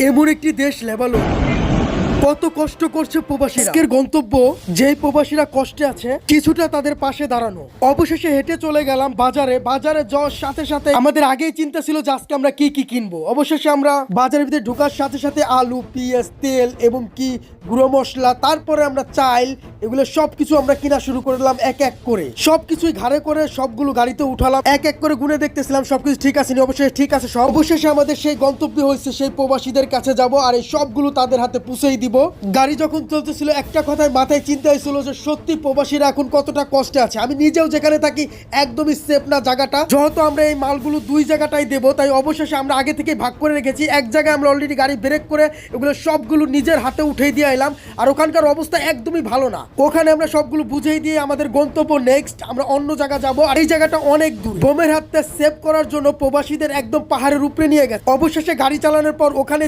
এমন একটি দেশ লেবানন, কত কষ্ট করছে প্রবাসীরা। আজকের গন্তব্য, যেই প্রবাসীরা কষ্টে আছে কিছুটা তাদের পাশে দাঁড়ানো। অবশেষে হেঁটে চলে গেলাম বাজারে যাওয়ার সাথে সাথে আমাদের আগেই চিন্তা ছিল যে আজকে আমরা কি কি কিনবো। অবশেষে আমরা বাজারের ভিতরে ঢোকার সাথে সাথে আলু, পেঁয়াজ, তেল এবং কি গুঁড়ো মশলা, তারপরে আমরা চাল, এগুলো সবকিছু আমরা কিনা শুরু করলাম এক এক করে। সবকিছুই ঘাড়ে করে সবগুলো গাড়িতে উঠালাম, এক এক করে গুনে দেখতেছিলাম সবকিছু ঠিক আছে নি। অবশেষে ঠিক আছে সব। অবশেষে আমাদের সেই গন্তব্য হয়েছে, সেই প্রবাসীদের কাছে যাব আর এই সবগুলো তাদের হাতে পৌঁছেই দিব। গাড়ি যখন চলতেছিল একটা কথায় মাথায় চিন্তা হয়েছিল যে সত্যি প্রবাসীরা এখন কতটা কষ্টে আছে। আমি নিজেও যেখানে থাকি একদমই সেফ না জায়গাটা, যেহেতু আমরা এই মালগুলো দুই জায়গাটাই দেবো, তাই অবশেষে আমরা আগে থেকে ভাগ করে রেখেছি। এক জায়গায় আমরা অলরেডি গাড়ি ব্রেক করে এগুলো সবগুলো নিজের হাতে উঠিয়ে দিয়ে এলাম। আর ওখানকার অবস্থা একদমই ভালো না। ওখানে আমরা সবগুলো বুঝিয়ে দিয়ে আমাদের গন্তব্য নেক্সট আমরা অন্য জায়গা যাব। আর এই জায়গাটা অনেক দূর। বোমের হাতটা সেভ করার জন্য প্রবাসীদের একদম পাহাড়ের উপরে নিয়ে গেছে। অবশেষে গাড়ি চালানোর পর ওখানে